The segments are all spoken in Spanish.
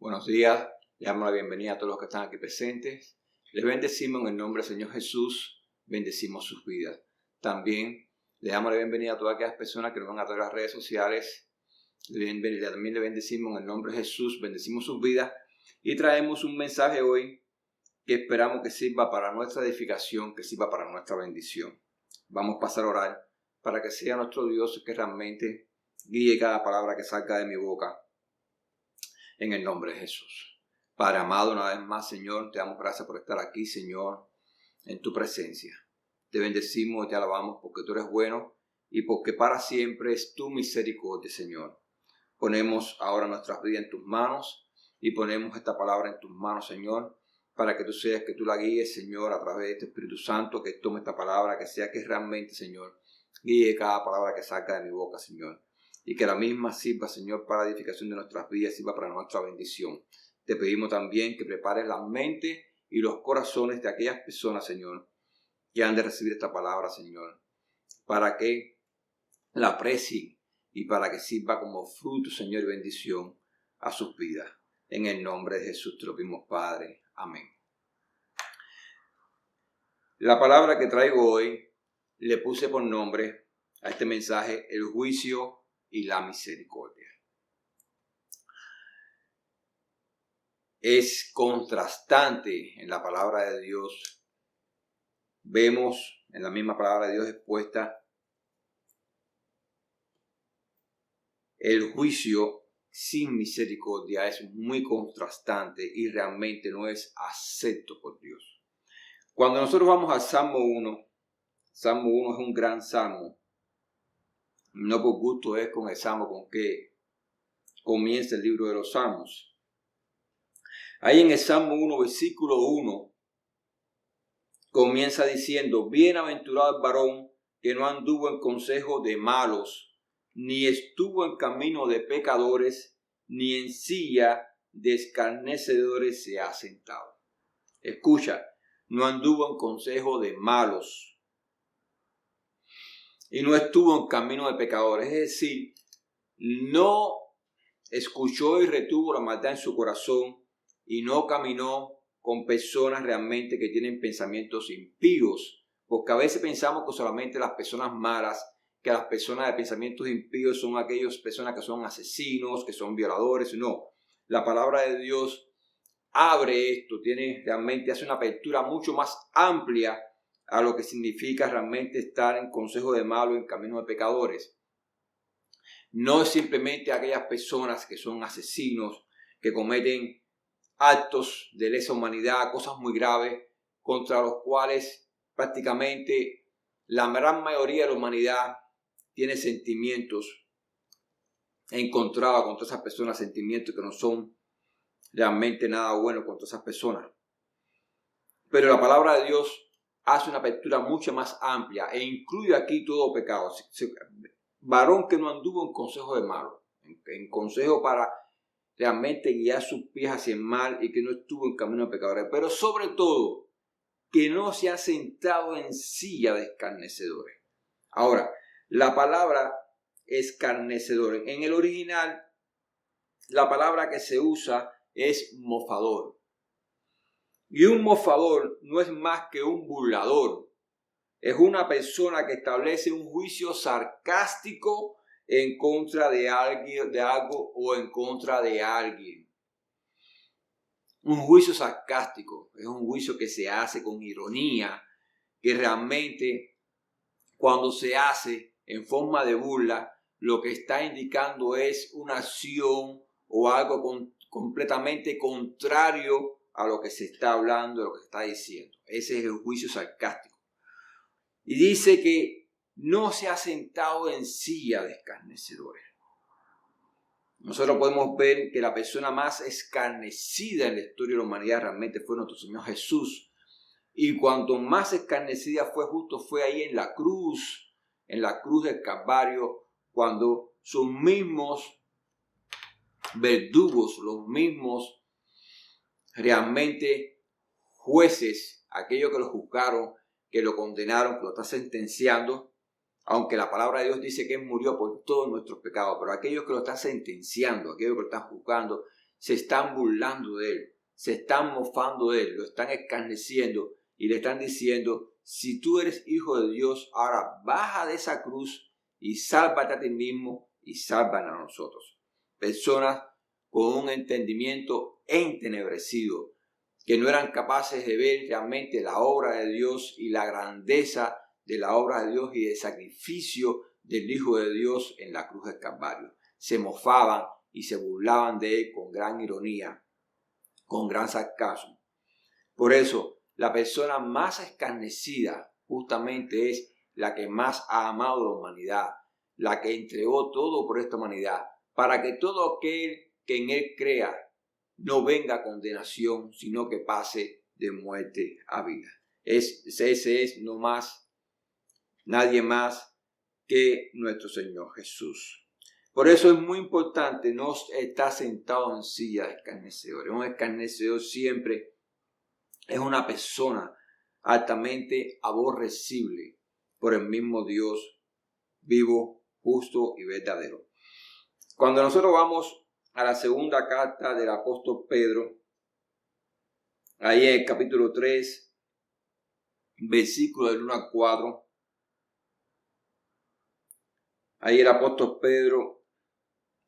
Buenos días, le damos la bienvenida a todos los que están aquí presentes. Les bendecimos en el nombre del Señor Jesús, bendecimos sus vidas. También le damos la bienvenida a todas aquellas personas que nos van a través de las redes sociales. También le bendecimos en el nombre de Jesús, bendecimos sus vidas y traemos un mensaje hoy que esperamos que sirva para nuestra edificación, que sirva para nuestra bendición. Vamos a pasar a orar para que sea nuestro Dios que realmente guíe cada palabra que salga de mi boca. En el nombre de Jesús. Padre amado, una vez más, Señor, te damos gracias por estar aquí, Señor, en tu presencia. Te bendecimos y te alabamos porque tú eres bueno y porque para siempre es tu misericordia, Señor. Ponemos ahora nuestras vidas en tus manos y ponemos esta palabra en tus manos, Señor, para que tú seas, que tú la guíes, Señor, a través de este Espíritu Santo, que tome esta palabra, que sea que realmente, Señor, guíe cada palabra que salga de mi boca, Señor. Y que la misma sirva, Señor, para la edificación de nuestras vidas, sirva para nuestra bendición. Te pedimos también que prepares la mente y los corazones de aquellas personas, Señor, que han de recibir esta palabra, Señor, para que la aprecien y para que sirva como fruto, Señor, y bendición a sus vidas. En el nombre de Jesús te lo pedimos, Padre. Amén. La palabra que traigo hoy le puse por nombre a este mensaje: el juicio y la misericordia. Es contrastante en la palabra de Dios. Vemos en la misma palabra de Dios expuesta el juicio sin misericordia. Es muy contrastante y realmente no es acepto por Dios. Cuando nosotros vamos al Salmo 1, Salmo 1 es un gran salmo. No por gusto es con el salmo con que comienza el libro de los Salmos. Ahí en el Salmo 1, versículo 1, comienza diciendo: bienaventurado el varón que no anduvo en consejo de malos, ni estuvo en camino de pecadores, ni en silla de escarnecedores se ha sentado. Escucha, no anduvo en consejo de malos y no estuvo en camino de pecadores. Es decir, no escuchó y retuvo la maldad en su corazón y no caminó con personas realmente que tienen pensamientos impíos, porque a veces pensamos que solamente las personas malas, que las personas de pensamientos impíos son aquellas personas que son asesinos, que son violadores. No, la palabra de Dios abre esto, hace una apertura mucho más amplia a lo que significa realmente estar en consejo de malos, en camino de pecadores. No es simplemente aquellas personas que son asesinos, que cometen actos de lesa humanidad, cosas muy graves, contra los cuales prácticamente la gran mayoría de la humanidad tiene sentimientos encontrados contra esas personas, sentimientos que no son realmente nada bueno contra esas personas. Pero la palabra de Dios hace una apertura mucho más amplia e incluye aquí todo pecado. Varón que no anduvo en consejo de malo, en consejo para realmente guiar sus pies hacia el mal, y que no estuvo en camino de pecadores, pero sobre todo que no se ha sentado en silla de escarnecedores. Ahora, la palabra escarnecedor, en el original, la palabra que se usa es mofador. Y un mofador no es más que un burlador. Es una persona que establece un juicio sarcástico en contra de alguien, de algo o en contra de alguien. Un juicio sarcástico es un juicio que se hace con ironía, que realmente cuando se hace en forma de burla, lo que está indicando es una acción o algo completamente contrario a lo que se está hablando, a lo que se está diciendo. Ese es el juicio sarcástico. Y dice que no se ha sentado en silla de escarnecedores. Nosotros podemos ver que la persona más escarnecida en la historia de la humanidad realmente fue nuestro Señor Jesús. Y cuanto más escarnecida fue ahí en la cruz del Calvario, cuando sus mismos verdugos, los mismos realmente jueces, aquellos que lo juzgaron, que lo condenaron, que lo están sentenciando, aunque la palabra de Dios dice que Él murió por todos nuestros pecados, pero aquellos que lo están sentenciando, aquellos que lo están juzgando, se están burlando de él, se están mofando de él, lo están escarneciendo y le están diciendo: si tú eres hijo de Dios, ahora baja de esa cruz y sálvate a ti mismo y sálvanos a nosotros. Personas con un entendimiento entenebrecido, que no eran capaces de ver realmente la obra de Dios y la grandeza de la obra de Dios y del sacrificio del Hijo de Dios en la cruz del Calvario. Se mofaban y se burlaban de él con gran ironía, con gran sarcasmo. Por eso, la persona más escarnecida justamente es la que más ha amado la humanidad, la que entregó todo por esta humanidad, para que todo aquel que en él crea no venga a condenación, sino que pase de muerte a vida. Ese es no más, nadie más que nuestro Señor Jesús. Por eso es muy importante no estar sentado en silla de escarnecedores. Un escarnecedor siempre es una persona altamente aborrecible por el mismo Dios vivo, justo y verdadero. Cuando nosotros vamos a la segunda carta del apóstol Pedro, ahí en el capítulo 3, versículo del 1 al 4, ahí el apóstol Pedro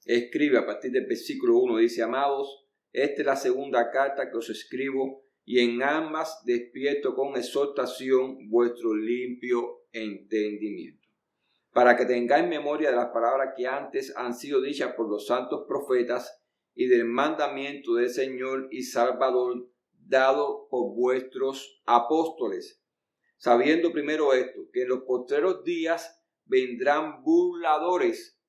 escribe a partir del versículo 1, dice: amados, esta es la segunda carta que os escribo, y en ambas despierto con exhortación vuestro limpio entendimiento, para que tengáis memoria de las palabras que antes han sido dichas por los santos profetas y del mandamiento del Señor y Salvador dado por vuestros apóstoles, sabiendo primero esto, que en los postreros días vendrán burladores,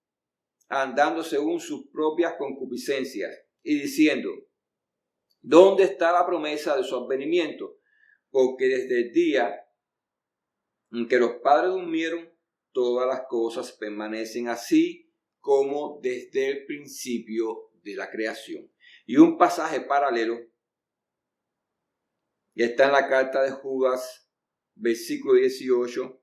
andando según sus propias concupiscencias, y diciendo: ¿dónde está la promesa de su advenimiento? Porque desde el día en que los padres durmieron, todas las cosas permanecen así como desde el principio de la creación. Y un pasaje paralelo, y está en la carta de Judas, versículo 18,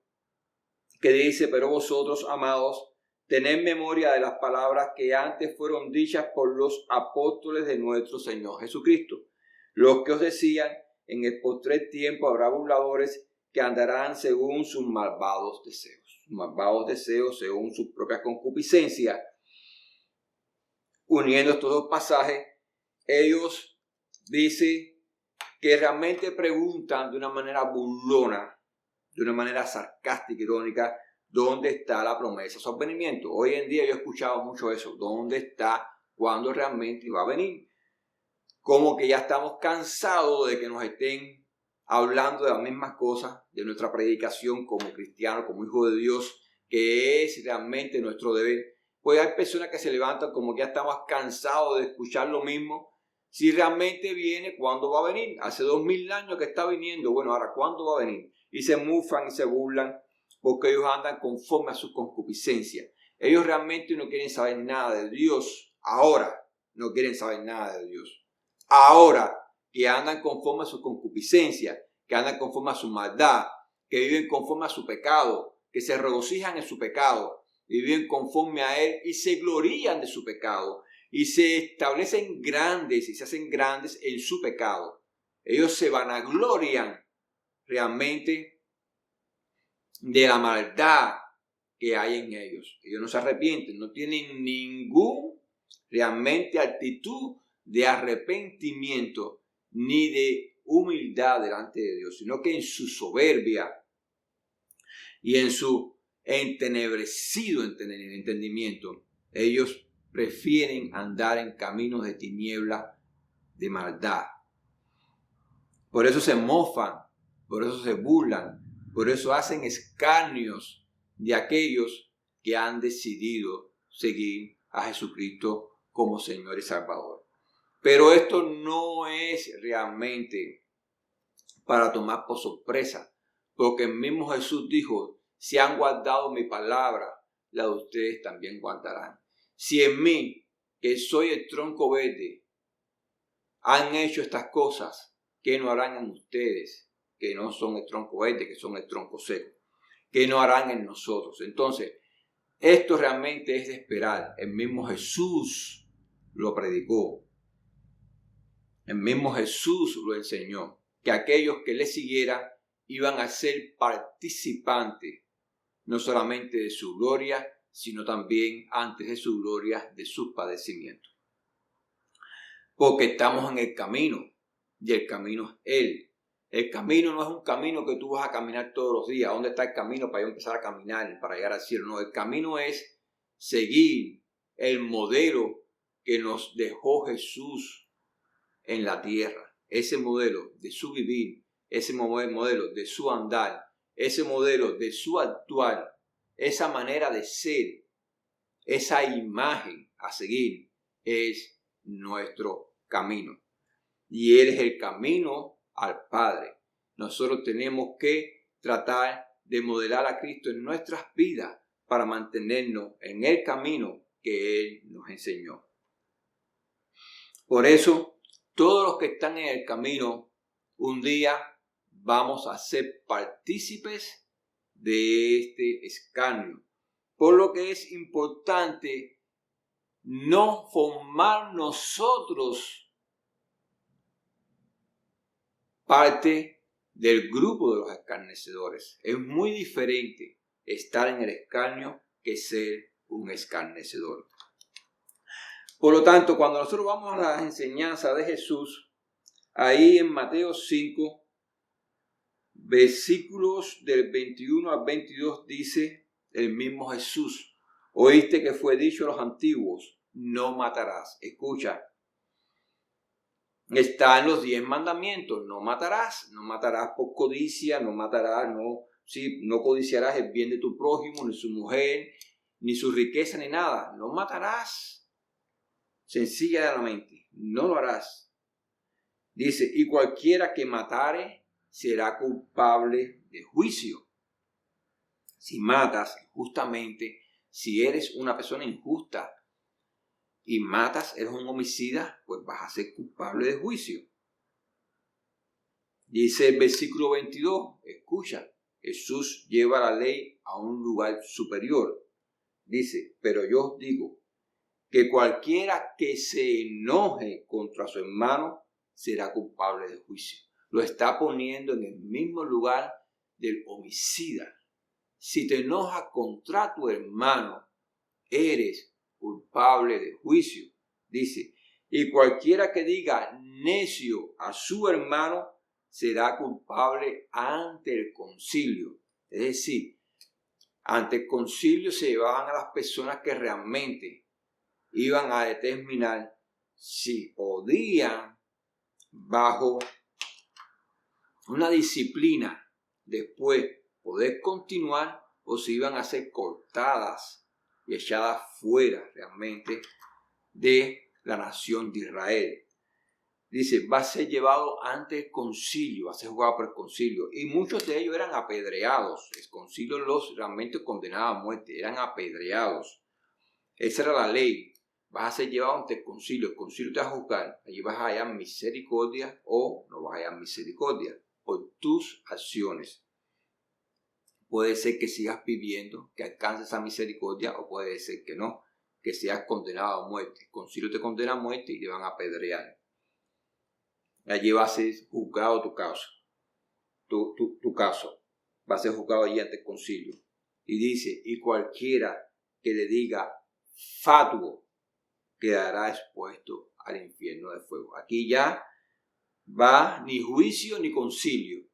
que dice: pero vosotros, amados, tened memoria de las palabras que antes fueron dichas por los apóstoles de nuestro Señor Jesucristo, los que os decían: en el postrer tiempo habrá burladores que andarán según sus malvados deseos según sus propias concupiscencias. Uniendo estos dos pasajes, ellos dicen que realmente preguntan de una manera burlona, de una manera sarcástica, irónica, ¿dónde está la promesa de su advenimiento? Hoy en día yo he escuchado mucho eso. ¿Dónde está? ¿Cuándo realmente va a venir? Como que ya estamos cansados de que nos estén hablando de las mismas cosas, de nuestra predicación como cristianos, como hijos de Dios, que es realmente nuestro deber. Pues hay personas que se levantan como que ya estamos cansados de escuchar lo mismo. Si realmente viene, ¿cuándo va a venir? Hace 2000 años que está viniendo. Bueno, ahora, ¿cuándo va a venir? Y se mufan y se burlan porque ellos andan conforme a su concupiscencia. Ellos realmente no quieren saber nada de Dios. Ahora no quieren saber nada de Dios. Ahora que andan conforme a su concupiscencia, que andan conforme a su maldad, que viven conforme a su pecado, que se regocijan en su pecado, y viven conforme a él y se glorían de su pecado y se establecen grandes y se hacen grandes en su pecado. Ellos se vanaglorian realmente de la maldad que hay en ellos. Ellos no se arrepienten, no tienen ningún realmente actitud de arrepentimiento ni de humildad delante de Dios, sino que en su soberbia y en su entenebrecido entendimiento, ellos prefieren andar en caminos de tiniebla, de maldad. Por eso se mofan, por eso se burlan, por eso hacen escarnios de aquellos que han decidido seguir a Jesucristo como Señor y Salvador. Pero esto no es realmente para tomar por sorpresa, porque el mismo Jesús dijo: si han guardado mi palabra, la de ustedes también guardarán. Si en mí, que soy el tronco verde, han hecho estas cosas, ¿qué no harán en ustedes, que no son el tronco verde, que son el tronco seco? ¿Qué no harán en nosotros? Entonces, esto realmente es de esperar. El mismo Jesús lo predicó. El mismo Jesús lo enseñó, que aquellos que le siguieran iban a ser participantes, no solamente de su gloria, sino también antes de su gloria, de sus padecimientos. Porque estamos en el camino, y el camino es Él. El camino no es un camino que tú vas a caminar todos los días. ¿Dónde está el camino para yo empezar a caminar, para llegar al cielo? No, el camino es seguir el modelo que nos dejó Jesús en la tierra. Ese modelo de su vivir, ese modelo de su andar, ese modelo de su actuar, esa manera de ser, esa imagen a seguir es nuestro camino. Y Él es el camino al Padre. Nosotros tenemos que tratar de modelar a Cristo en nuestras vidas para mantenernos en el camino que Él nos enseñó. Por eso, todos los que están en el camino, un día vamos a ser partícipes de este escarnio. Por lo que es importante no formar nosotros parte del grupo de los escarnecedores. Es muy diferente estar en el escarnio que ser un escarnecedor. Por lo tanto, cuando nosotros vamos a las enseñanzas de Jesús, ahí en Mateo 5, versículos del 21 al 22 dice el mismo Jesús: oíste que fue dicho a los antiguos, no matarás. Escucha, está en los 10 mandamientos, no matarás por codicia, no codiciarás el bien de tu prójimo, ni su mujer, ni su riqueza, ni nada. No matarás. Sencillamente, no lo harás. Dice, y cualquiera que matare será culpable de juicio. Si matas injustamente, si eres una persona injusta y matas, eres un homicida, pues vas a ser culpable de juicio. Dice el versículo 22, escucha, Jesús lleva la ley a un lugar superior. Dice, pero yo os digo que cualquiera que se enoje contra su hermano será culpable de juicio. Lo está poniendo en el mismo lugar del homicida. Si te enojas contra tu hermano, eres culpable de juicio. Dice, y cualquiera que diga necio a su hermano será culpable ante el concilio. Es decir, ante el concilio se llevaban a las personas que realmente iban a determinar si podían, bajo una disciplina, después poder continuar o si iban a ser cortadas y echadas fuera realmente de la nación de Israel. Dice, va a ser llevado ante el concilio, va a ser juzgado por el concilio. Y muchos de ellos eran apedreados. El concilio los realmente condenaba a muerte, eran apedreados. Esa era la ley. Vas a ser llevado ante el concilio te va a juzgar. Allí vas a hallar misericordia o no vas a hallar misericordia por tus acciones. Puede ser que sigas viviendo, que alcances esa misericordia, o puede ser que no, que seas condenado a muerte. El concilio te condena a muerte y te van a apedrear. Allí va a ser juzgado tu caso. Tu caso va a ser juzgado allí ante el concilio. Y dice, y cualquiera que le diga fatuo quedará expuesto al infierno de fuego. Aquí ya va ni juicio ni concilio.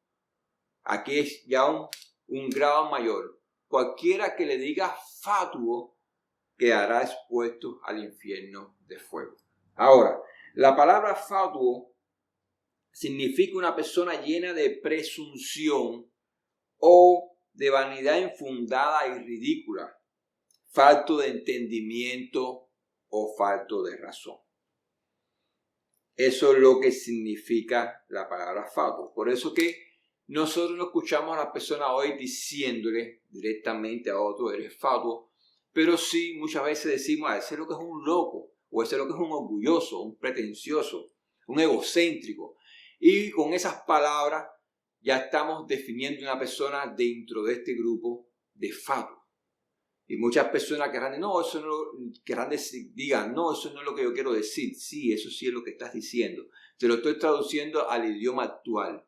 Aquí es ya un grado mayor. Cualquiera que le diga fatuo quedará expuesto al infierno de fuego. Ahora, la palabra fatuo significa una persona llena de presunción o de vanidad infundada y ridícula, falto de entendimiento o falto de razón. Eso es lo que significa la palabra fatuo. Por eso que nosotros no escuchamos a las personas hoy diciéndole directamente a otros, eres fatuo, pero sí muchas veces decimos, ese es lo que es un loco, o ese es lo que es un orgulloso, un pretencioso, un egocéntrico. Y con esas palabras ya estamos definiendo una persona dentro de este grupo de fatuo. Y muchas personas querrán, no, eso no, querrán decir, digan, no, eso no es lo que yo quiero decir. Sí, eso sí es lo que estás diciendo. Te lo estoy traduciendo al idioma actual.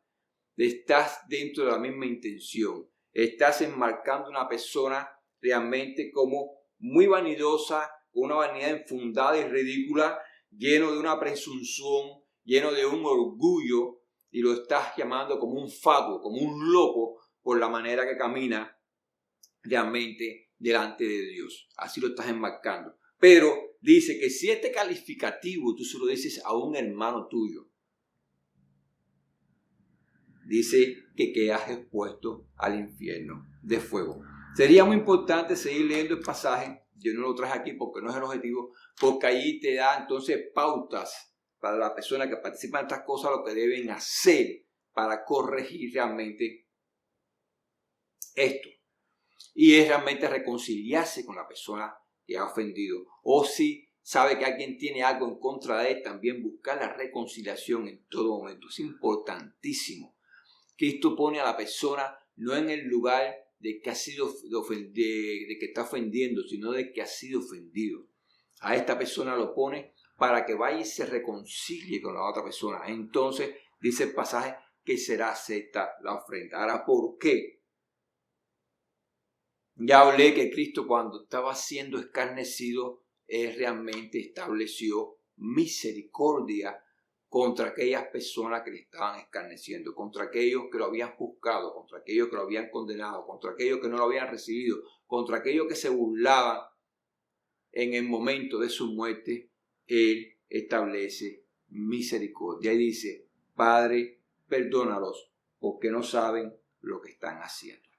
Estás dentro de la misma intención. Estás enmarcando a una persona realmente como muy vanidosa, con una vanidad infundada y ridícula, lleno de una presunción, lleno de un orgullo, y lo estás llamando como un fatuo, como un loco, por la manera que camina realmente delante de Dios. Así lo estás enmarcando. Pero dice que si este calificativo tú se lo dices a un hermano tuyo, dice que quedas expuesto al infierno de fuego. Sería muy importante seguir leyendo el pasaje. Yo no lo traje aquí porque no es el objetivo, porque ahí te da entonces pautas para la persona que participa en estas cosas, lo que deben hacer para corregir realmente esto. Y es realmente reconciliarse con la persona que ha ofendido. O si sabe que alguien tiene algo en contra de él, también buscar la reconciliación en todo momento. Es importantísimo. Cristo pone a la persona no en el lugar de que ha sido de que está ofendiendo, sino de que ha sido ofendido. A esta persona lo pone para que vaya y se reconcilie con la otra persona. Entonces dice el pasaje que será acepta la ofrenda. Ahora, ¿por qué? Ya hablé que Cristo, cuando estaba siendo escarnecido, Él realmente estableció misericordia contra aquellas personas que le estaban escarneciendo, contra aquellos que lo habían juzgado, contra aquellos que lo habían condenado, contra aquellos que no lo habían recibido, contra aquellos que se burlaban. En el momento de su muerte, Él establece misericordia y dice: Padre, perdónalos porque no saben lo que están haciendo.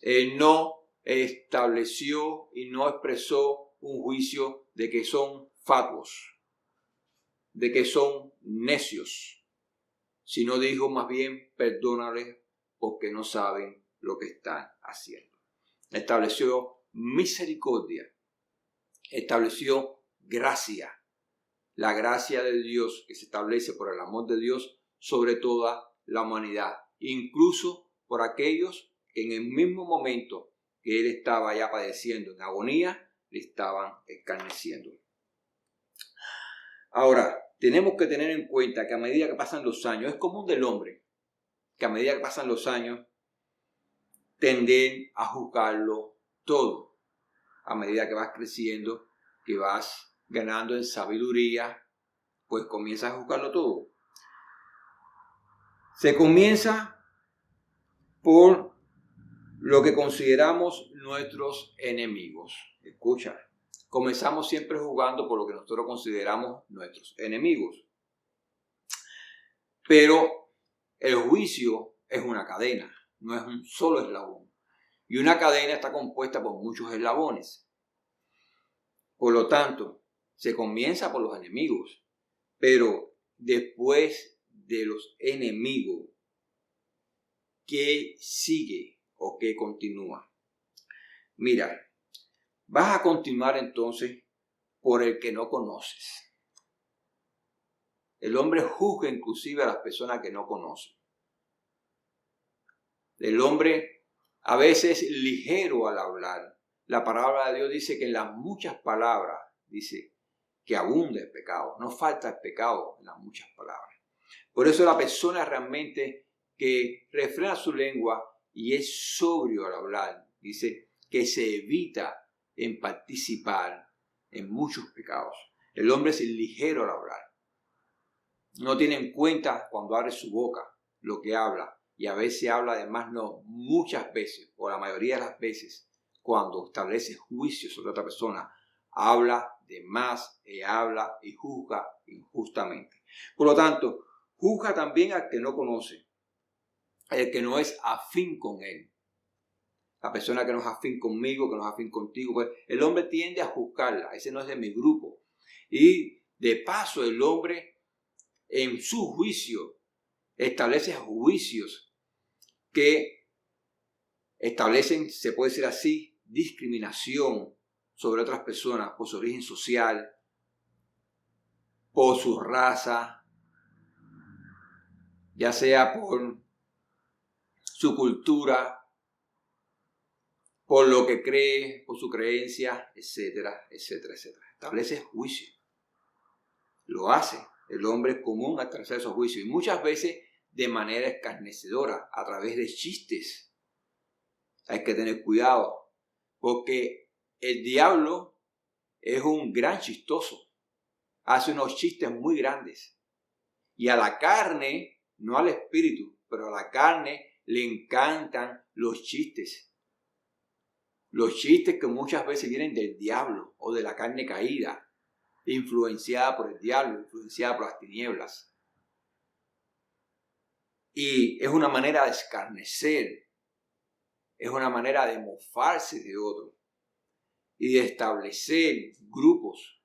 Él no estableció y no expresó un juicio de que son fatuos, de que son necios, sino dijo más bien: perdónales porque no saben lo que están haciendo. Estableció misericordia, estableció gracia, la gracia de Dios que se establece por el amor de Dios sobre toda la humanidad, incluso por aquellos que en el mismo momento que Él estaba ya padeciendo en agonía, le estaban escarneciendo. Ahora, tenemos que tener en cuenta que a medida que pasan los años, es común del hombre, que a medida que pasan los años, tenden a juzgarlo todo. A medida que vas creciendo, que vas ganando en sabiduría, pues comienzas a juzgarlo todo. Se comienza por lo que consideramos nuestros enemigos. Escucha, comenzamos siempre jugando por lo que nosotros consideramos nuestros enemigos. Pero el juicio es una cadena, no es un solo eslabón. Y una cadena está compuesta por muchos eslabones. Por lo tanto, se comienza por los enemigos, pero después de los enemigos, ¿qué sigue o qué continúa? Mira, vas a continuar entonces por el que no conoces. El hombre juzga inclusive a las personas que no conoce. El hombre a veces es ligero al hablar. La palabra de Dios dice que en las muchas palabras, dice que abunda el pecado. No falta el pecado en las muchas palabras. Por eso la persona realmente que refrena su lengua y es sobrio al hablar, dice que se evita en participar en muchos pecados. El hombre es ligero al hablar. No tiene en cuenta cuando abre su boca lo que habla. Y a veces habla, además no, muchas veces, o la mayoría de las veces, cuando establece juicio sobre otra persona, habla de más y habla y juzga injustamente. Por lo tanto, juzga también al que no conoce, al que no es afín con él. La persona que no es afín conmigo, que no es afín contigo, pues el hombre tiende a juzgarla. Ese no es de mi grupo. Y de paso el hombre en su juicio establece juicios que establecen, se puede decir así, discriminación sobre otras personas por su origen social, por su raza, ya sea por su cultura, por lo que cree, por su creencia, etcétera, etcétera, etcétera. Establece juicio. Lo hace El hombre es común a través de esos juicios y muchas veces de manera escarnecedora, a través de chistes. Hay que tener cuidado porque el diablo es un gran chistoso. Hace unos chistes muy grandes. Y a la carne, no al espíritu, pero a la carne le encantan los chistes. Los chistes que muchas veces vienen del diablo o de la carne caída, influenciada por el diablo, influenciada por las tinieblas. Y es una manera de escarnecer, es una manera de mofarse de otro y de establecer grupos,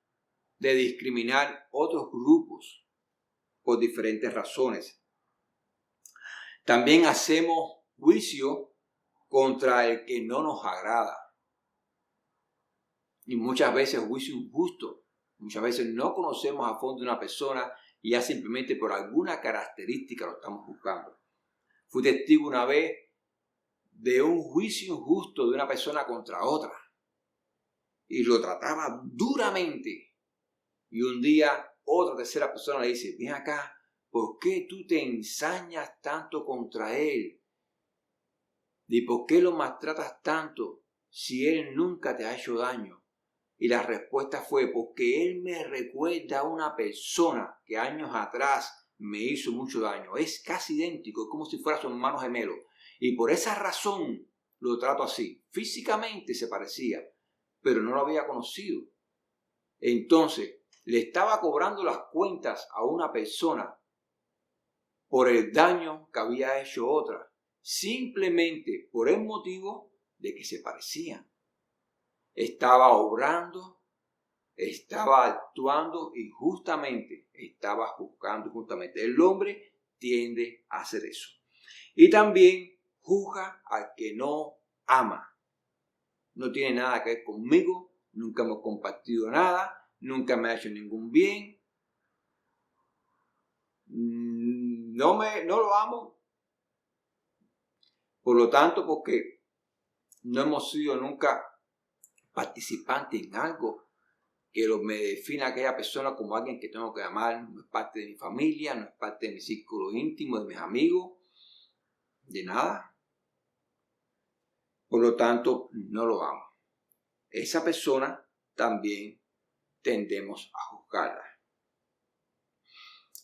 de discriminar otros grupos por diferentes razones. También hacemos juicio contra el que no nos agrada. Y muchas veces juicio injusto. Muchas veces no conocemos a fondo una persona y ya simplemente por alguna característica lo estamos juzgando. Fui testigo una vez de un juicio injusto de una persona contra otra. Y lo trataba duramente. Y un día otra tercera persona le dice, ven acá, ¿por qué tú te ensañas tanto contra él? ¿Y por qué lo maltratas tanto si él nunca te ha hecho daño? Y la respuesta fue, porque él me recuerda a una persona que años atrás me hizo mucho daño. Es casi idéntico, es como si fuera su hermano gemelo. Y por esa razón lo trato así. Físicamente se parecía, pero no lo había conocido. Entonces, le estaba cobrando las cuentas a una persona por el daño que había hecho otra, simplemente por el motivo de que se parecían. Estaba obrando, estaba actuando injustamente, estaba juzgando injustamente. El hombre tiende a hacer eso. Y también juzga al que no ama. No tiene nada que ver conmigo, nunca hemos compartido nada, nunca me ha hecho ningún bien. No lo amo. Por lo tanto, porque no hemos sido nunca participantes en algo que me defina a aquella persona como alguien que tengo que amar, no es parte de mi familia, no es parte de mi círculo íntimo, de mis amigos, de nada. Por lo tanto, no lo amo. Esa persona también tendemos a juzgarla.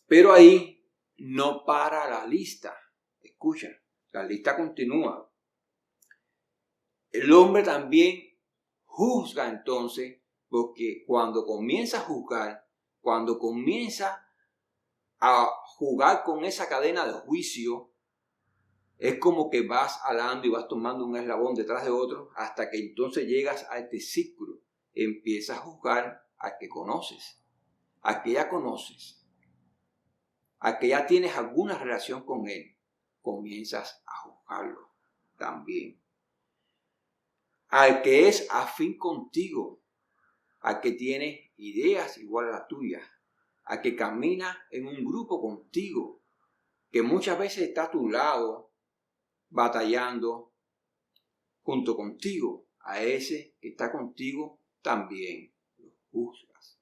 Pero ahí no para la lista. Escucha, la lista continúa. El hombre también juzga entonces, porque cuando comienza a juzgar, cuando comienza a jugar con esa cadena de juicio, es como que vas alando y vas tomando un eslabón detrás de otro hasta que entonces llegas a este círculo. Empiezas a juzgar a que conoces, a que ya conoces, a que ya tienes alguna relación con él. Comienzas a juzgarlo también. Al que es afín contigo, al que tiene ideas igual a las tuyas, al que camina en un grupo contigo, que muchas veces está a tu lado, batallando junto contigo. A ese que está contigo también lo juzgas.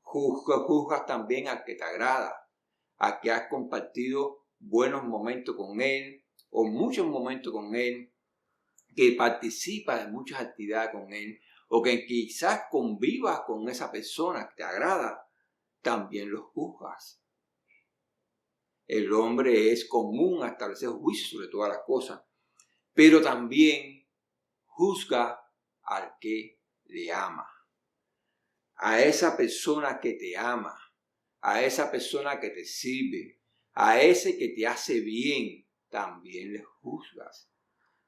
Juzgas también al que te agrada, al que has compartido buenos momentos con él o muchos momentos con él, que participas en muchas actividades con él o que quizás convivas con esa persona que te agrada, también lo juzgas. El hombre es común a establecer juicios sobre todas las cosas, pero también juzga al que le ama. A esa persona que te ama, a esa persona que te sirve, a ese que te hace bien, también le juzgas.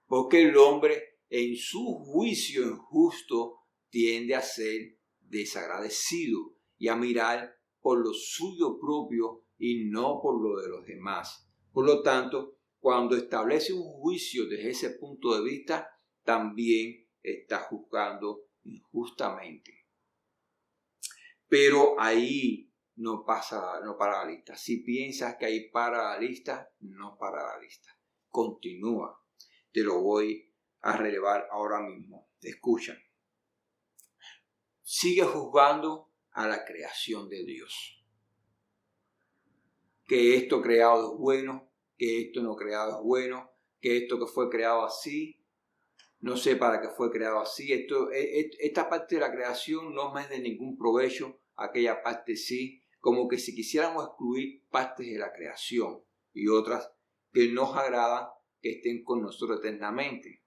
Porque el hombre en su juicio injusto tiende a ser desagradecido y a mirar por lo suyo propio y no por lo de los demás. Por lo tanto, cuando establece un juicio desde ese punto de vista, también está juzgando injustamente. Pero ahí no para la lista. Si piensas que ahí para la lista, no para la lista. Continúa. Te lo voy a relevar ahora mismo. Escucha. Sigue juzgando a la creación de Dios. que esto creado es bueno, que esto no creado es bueno, que esto que fue creado así, no sé para qué fue creado así. Esta parte de la creación no me es de ningún provecho, aquella parte sí, como que si quisiéramos excluir partes de la creación y otras que nos agradan que estén con nosotros eternamente.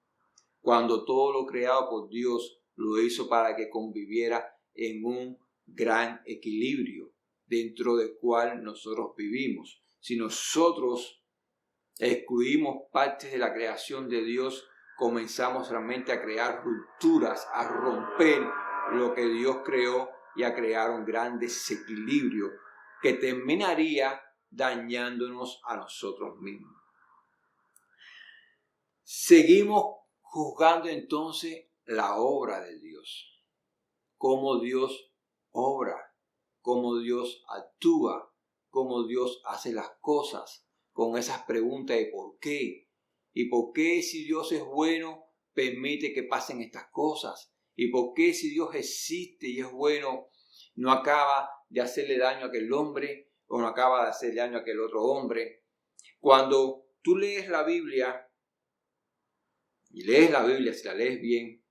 Cuando todo lo creado por Dios lo hizo para que conviviera en un gran equilibrio dentro del cual nosotros vivimos. Si nosotros excluimos partes de la creación de Dios, comenzamos realmente a crear rupturas, a romper lo que Dios creó y a crear un gran desequilibrio que terminaría dañándonos a nosotros mismos. Seguimos juzgando entonces la obra de Dios, cómo Dios obra, cómo Dios actúa, cómo Dios hace las cosas, con esas preguntas de por qué. ¿Y por qué si Dios es bueno permite que pasen estas cosas? ¿Y por qué si Dios existe y es bueno no acaba de hacerle daño a aquel hombre o no acaba de hacerle daño a aquel otro hombre? Cuando tú lees la Biblia, y lees la Biblia, si la lees bien,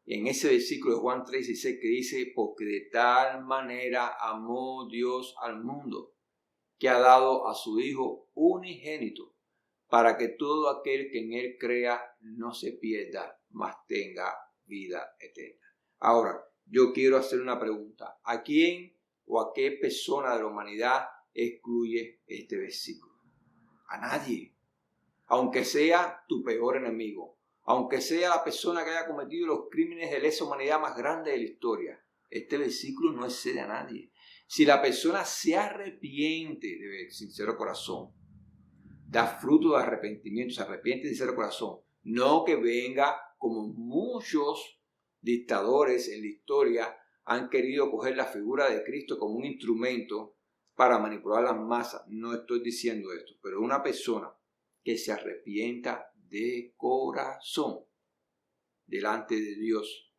en ese versículo de Juan 3:16 que dice, porque de tal manera amó Dios al mundo, que ha dado a su Hijo unigénito, para que todo aquel que en Él crea no se pierda, mas tenga vida eterna. Ahora, yo quiero hacer una pregunta. ¿A quién o a qué persona de la humanidad excluye este versículo? A nadie. Aunque sea tu peor enemigo, aunque sea la persona que haya cometido los crímenes de lesa humanidad más grandes de la historia, este versículo no excede a nadie. Si la persona se arrepiente de sincero corazón, da fruto de arrepentimiento, se arrepiente de sincero corazón, no que venga como muchos dictadores en la historia han querido coger la figura de Cristo como un instrumento para manipular las masas. No estoy diciendo esto, pero una persona que se arrepienta de corazón delante de Dios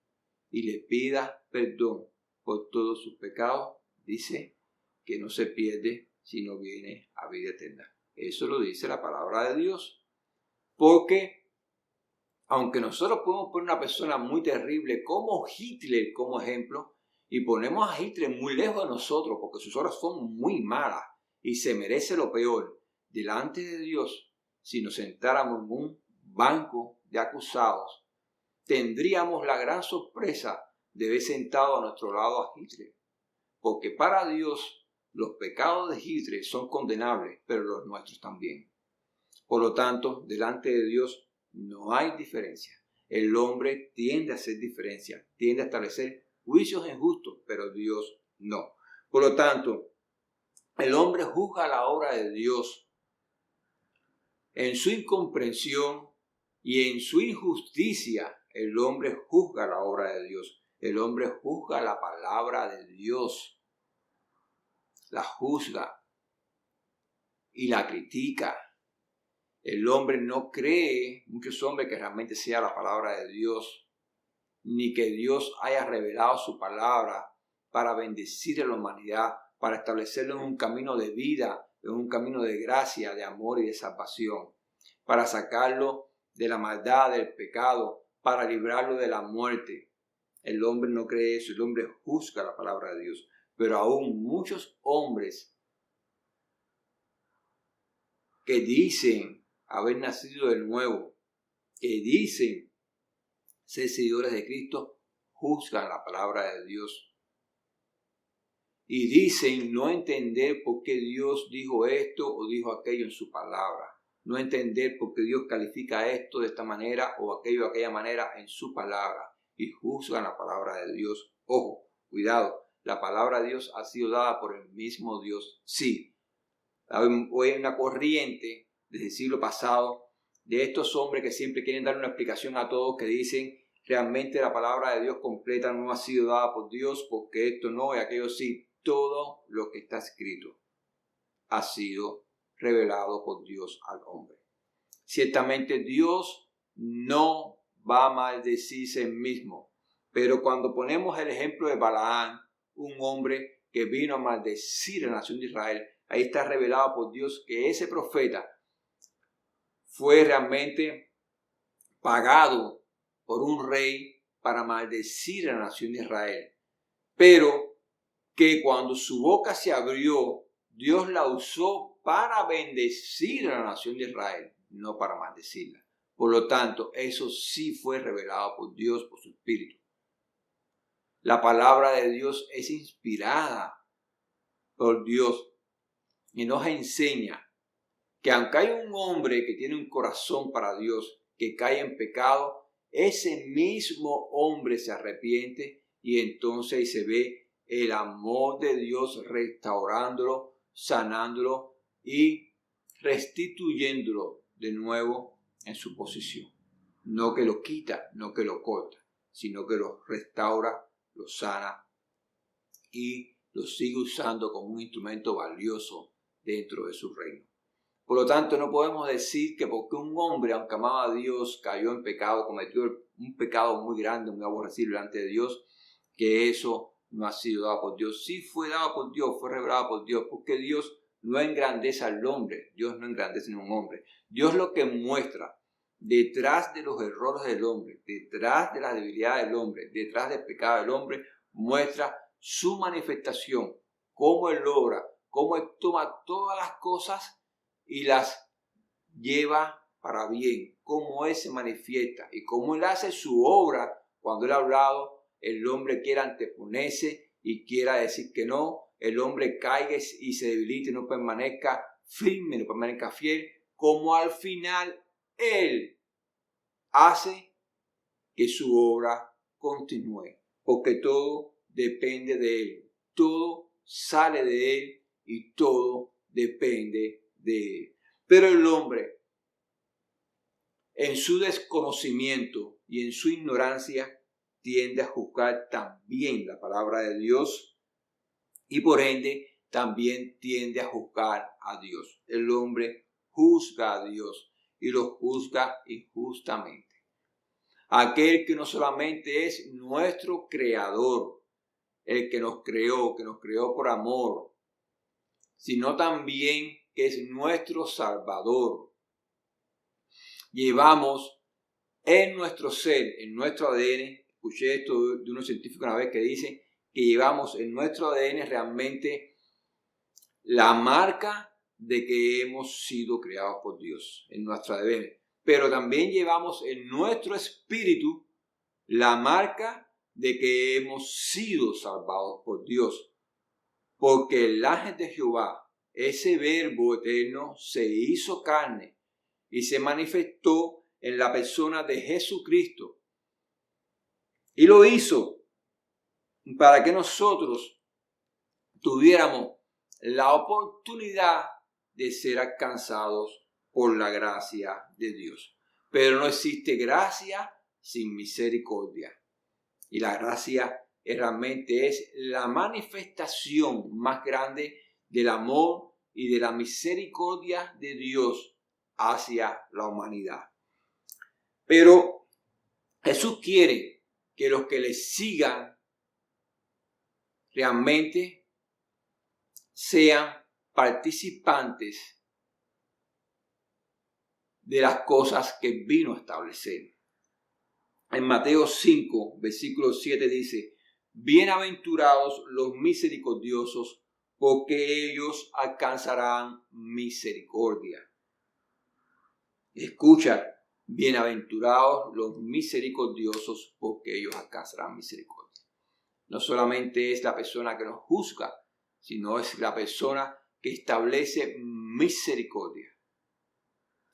y le pida perdón por todos sus pecados, dice que no se pierde, sino viene a vida eterna. Eso lo dice la palabra de Dios. Porque, aunque nosotros podemos poner una persona muy terrible como Hitler como ejemplo, y ponemos a Hitler muy lejos de nosotros, porque sus obras son muy malas y se merece lo peor, delante de Dios, si nos sentáramos en un banco de acusados, tendríamos la gran sorpresa de ver sentado a nuestro lado a Hitler. Porque para Dios los pecados de Hitler son condenables, pero los nuestros también. Por lo tanto, delante de Dios no hay diferencia. El hombre tiende a hacer diferencia, tiende a establecer juicios injustos, pero Dios no. Por lo tanto, el hombre juzga la obra de Dios en su incomprensión y en su injusticia. El hombre juzga la obra de Dios. El hombre juzga la palabra de Dios. La juzga y la critica. El hombre no cree, muchos hombres, que realmente sea la palabra de Dios, ni que Dios haya revelado su palabra para bendecir a la humanidad, para establecerlo en un camino de vida, en un camino de gracia, de amor y de salvación, para sacarlo de la maldad, del pecado, para librarlo de la muerte. El hombre no cree eso, el hombre juzga la palabra de Dios. Pero aún muchos hombres que dicen haber nacido de nuevo, que dicen ser seguidores de Cristo, juzgan la palabra de Dios. Y dicen no entender por qué Dios dijo esto o dijo aquello en su palabra. No entender por qué Dios califica esto de esta manera o aquello de aquella manera en su palabra. Y juzgan la palabra de Dios. Ojo, cuidado, la palabra de Dios ha sido dada por el mismo Dios. Sí, hoy hay una corriente desde el siglo pasado de estos hombres que siempre quieren dar una explicación a todos, que dicen realmente la palabra de Dios completa no ha sido dada por Dios porque esto no y aquello sí. Todo lo que está escrito ha sido revelado por Dios al hombre. Ciertamente Dios no va a maldecirse en mismo, pero cuando ponemos el ejemplo de Balaam, un hombre que vino a maldecir a la nación de Israel, ahí está revelado por Dios que ese profeta fue realmente pagado por un rey para maldecir a la nación de Israel. Pero que cuando su boca se abrió, Dios la usó para bendecir a la nación de Israel, no para maldecirla. Por lo tanto, eso sí fue revelado por Dios, por su Espíritu. La palabra de Dios es inspirada por Dios y nos enseña que aunque hay un hombre que tiene un corazón para Dios, que cae en pecado, ese mismo hombre se arrepiente y entonces se ve el amor de Dios restaurándolo, sanándolo y restituyéndolo de nuevo en su posición. No que lo quita, no que lo corta, sino que lo restaura, lo sana y lo sigue usando como un instrumento valioso dentro de su reino. Por lo tanto, no podemos decir que porque un hombre, aunque amaba a Dios, cayó en pecado, cometió un pecado muy grande, muy aborrecible delante de Dios, que eso no ha sido dado por Dios. Sí fue dado por Dios, fue revelado por Dios, porque Dios no engrandece al hombre, Dios no engrandece a un hombre. Dios lo que muestra detrás de los errores del hombre, detrás de las debilidades del hombre, detrás del pecado del hombre, muestra su manifestación, cómo Él obra, cómo Él toma todas las cosas y las lleva para bien, cómo Él se manifiesta y cómo Él hace su obra cuando Él ha hablado, el hombre quiera anteponerse y quiera decir que no, el hombre caiga y se debilite y no permanezca firme, no permanezca fiel, como al final Él hace que su obra continúe, porque todo depende de Él, todo sale de Él y todo depende de Él. Pero el hombre, en su desconocimiento y en su ignorancia, tiende a juzgar también la palabra de Dios y por ende también tiende a juzgar a Dios. El hombre juzga a Dios y lo juzga injustamente. Aquel que no solamente es nuestro creador, el que nos creó por amor, sino también que es nuestro Salvador. Llevamos en nuestro ser, en nuestro ADN, escuché esto de unos científicos una vez que dicen que llevamos en nuestro ADN realmente la marca de que hemos sido creados por Dios, en nuestro ADN. Pero también llevamos en nuestro espíritu la marca de que hemos sido salvados por Dios. Porque el ángel de Jehová, ese verbo eterno, se hizo carne y se manifestó en la persona de Jesucristo. Y lo hizo para que nosotros tuviéramos la oportunidad de ser alcanzados por la gracia de Dios. Pero no existe gracia sin misericordia. Y la gracia realmente es la manifestación más grande del amor y de la misericordia de Dios hacia la humanidad. Pero Jesús quiere que los que le sigan realmente sean participantes de las cosas que vino a establecer. En Mateo 5, versículo 7 dice: bienaventurados los misericordiosos, porque ellos alcanzarán misericordia. Escucha, bienaventurados los misericordiosos, porque ellos alcanzarán misericordia. No solamente es la persona que nos juzga, sino es la persona que establece misericordia.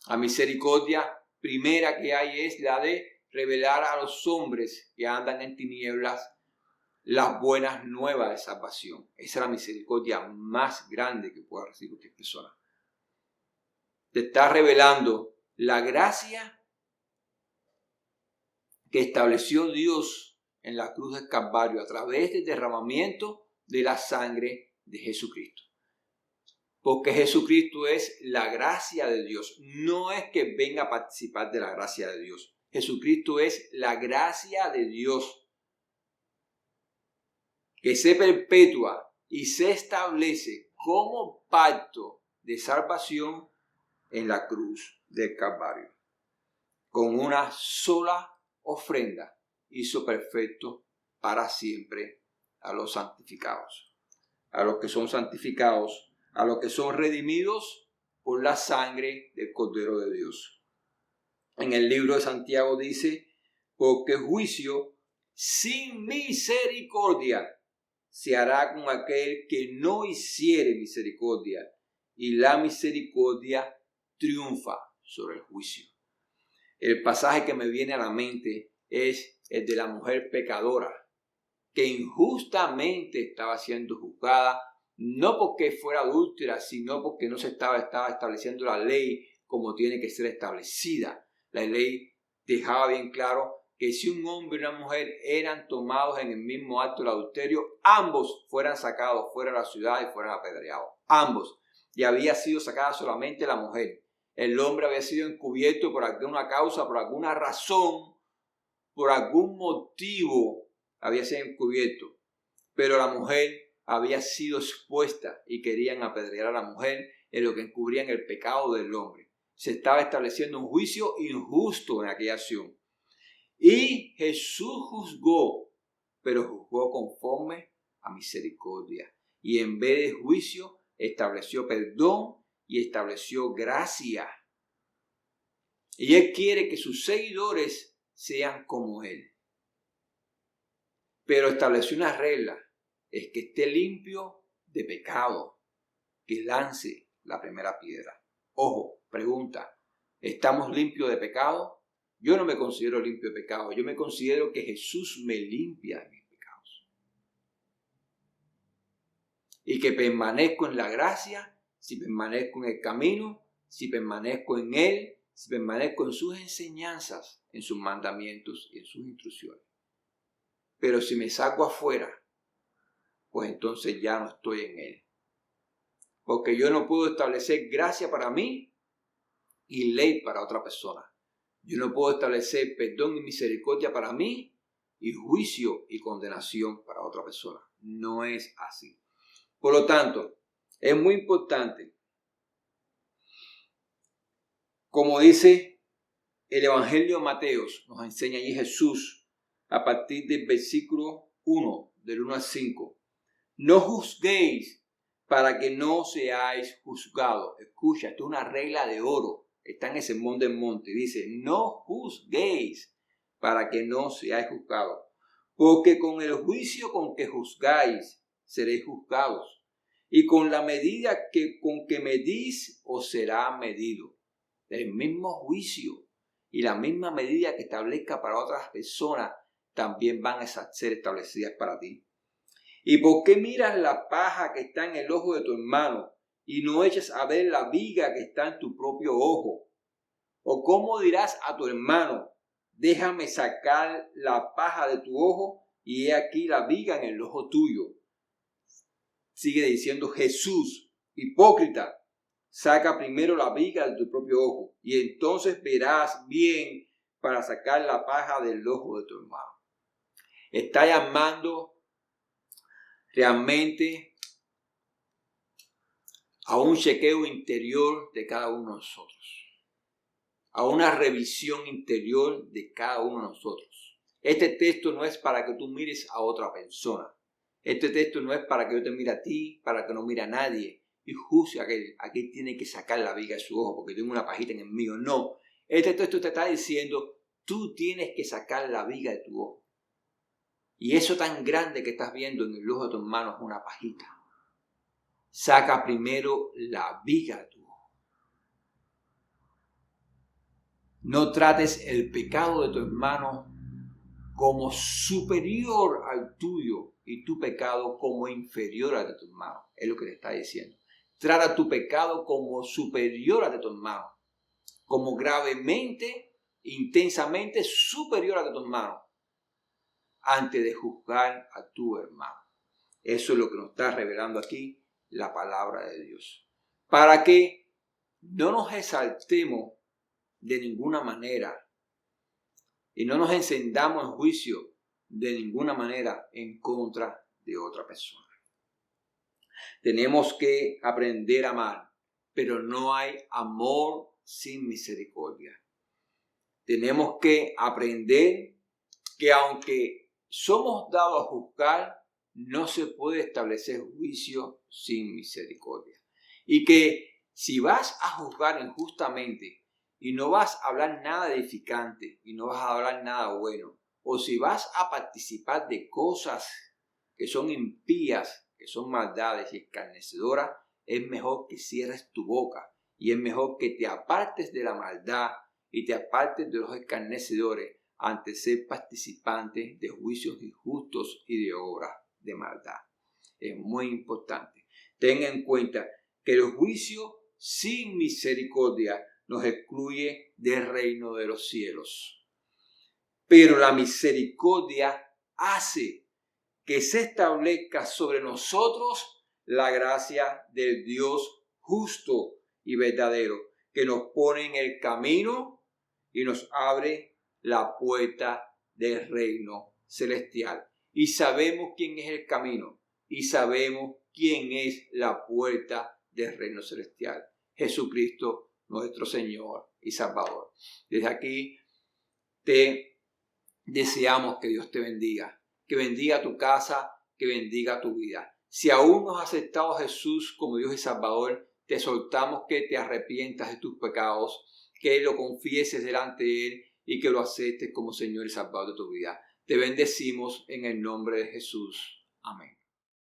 La misericordia primera que hay es la de revelar a los hombres que andan en tinieblas las buenas nuevas de salvación. Esa es la misericordia más grande que pueda recibir cualquier persona. Te está revelando la gracia que estableció Dios en la cruz del Calvario a través del derramamiento de la sangre de Jesucristo. Porque Jesucristo es la gracia de Dios. No es que venga a participar de la gracia de Dios. Jesucristo es la gracia de Dios que se perpetúa y se establece como pacto de salvación en la cruz del Calvario. Con una sola ofrenda hizo perfecto para siempre a los santificados. A los que son santificados, a los que son redimidos por la sangre del Cordero de Dios. En el libro de Santiago dice, porque juicio sin misericordia se hará con aquel que no hiciere misericordia, y la misericordia triunfa sobre el juicio. El pasaje que me viene a la mente es el de la mujer pecadora, que injustamente estaba siendo juzgada, no porque fuera adúltera, sino porque no se estaba estableciendo la ley como tiene que ser establecida. La ley dejaba bien claro que si un hombre y una mujer eran tomados en el mismo acto del adulterio, ambos fueran sacados fuera de la ciudad y fueran apedreados. Ambos. Y había sido sacada solamente la mujer. El hombre había sido encubierto por alguna causa, por alguna razón, por algún motivo había sido encubierto. Pero la mujer había sido expuesta y querían apedrear a la mujer en lo que encubrían el pecado del hombre. Se estaba estableciendo un juicio injusto en aquella acción. Y Jesús juzgó, pero juzgó conforme a misericordia. Y en vez de juicio, estableció perdón y estableció gracia. Y Él quiere que sus seguidores sean como Él. Pero estableció una regla, es que esté limpio de pecado, que lance la primera piedra. Ojo, pregunta, ¿estamos limpios de pecado? Yo no me considero limpio de pecado, yo me considero que Jesús me limpia de mis pecados. Y que permanezco en la gracia, si permanezco en el camino, si permanezco en Él, si permanezco en sus enseñanzas, en sus mandamientos y en sus instrucciones. Pero si me salgo afuera, pues entonces ya no estoy en Él. Porque yo no puedo establecer gracia para mí y ley para otra persona. Yo no puedo establecer perdón y misericordia para mí y juicio y condenación para otra persona. No es así. Por lo tanto, es muy importante, como dice el Evangelio de Mateo, nos enseña allí Jesús a partir del versículo 1, del 1 al 5. No juzguéis para que no seáis juzgados. Escucha, esto es una regla de oro. Está en el Sermón del Monte. Dice, no juzguéis para que no seáis juzgados. Porque con el juicio con que juzgáis, seréis juzgados. Y con la medida con que medís, os será medido. El mismo juicio y la misma medida que establezca para otras personas, también van a ser establecidas para ti. ¿Y por qué miras la paja que está en el ojo de tu hermano y no echas a ver la viga que está en tu propio ojo? ¿O cómo dirás a tu hermano, déjame sacar la paja de tu ojo y he aquí la viga en el ojo tuyo? Sigue diciendo Jesús, hipócrita, saca primero la viga de tu propio ojo y entonces verás bien para sacar la paja del ojo de tu hermano. Está llamando realmente a un chequeo interior de cada uno de nosotros, a una revisión interior de cada uno de nosotros. Este texto no es para que tú mires a otra persona. Este texto no es para que yo te mire a ti, para que no mire a nadie y juzgue a aquel tiene que sacar la viga de su ojo porque tengo una pajita en el mío. No, este texto te está diciendo, tú tienes que sacar la viga de tu ojo. Y eso tan grande que estás viendo en el ojo de tu hermano es una pajita. Saca primero la viga de tu ojo. No trates el pecado de tu hermano como superior al tuyo y tu pecado como inferior al de tu hermano. Es lo que te está diciendo. Trata tu pecado como superior al de tu hermano. Como gravemente, intensamente superior al de tu hermano. Antes de juzgar a tu hermano. Eso es lo que nos está revelando aquí la palabra de Dios. Para que no nos exaltemos de ninguna manera y no nos encendamos en juicio de ninguna manera en contra de otra persona. Tenemos que aprender a amar, pero no hay amor sin misericordia. Tenemos que aprender que aunque somos dados a juzgar, no se puede establecer juicio sin misericordia. Y que si vas a juzgar injustamente y no vas a hablar nada edificante y no vas a hablar nada bueno, o si vas a participar de cosas que son impías, que son maldades y escarnecedoras, es mejor que cierres tu boca y es mejor que te apartes de la maldad y te apartes de los escarnecedores ante ser participantes de juicios injustos y de obras de maldad. Es muy importante. Ten en cuenta que el juicio sin misericordia nos excluye del reino de los cielos. Pero la misericordia hace que se establezca sobre nosotros la gracia del Dios justo y verdadero, que nos pone en el camino y nos abre la puerta del reino celestial. Y sabemos quién es el camino y sabemos quién es la puerta del reino celestial. Jesucristo, nuestro Señor y Salvador. Desde aquí te deseamos que Dios te bendiga, que bendiga tu casa, que bendiga tu vida. Si aún no has aceptado a Jesús como Dios y Salvador, te exhortamos que te arrepientas de tus pecados, que lo confieses delante de Él y que lo aceptes como Señor y Salvador de tu vida. Te bendecimos en el nombre de Jesús. Amén.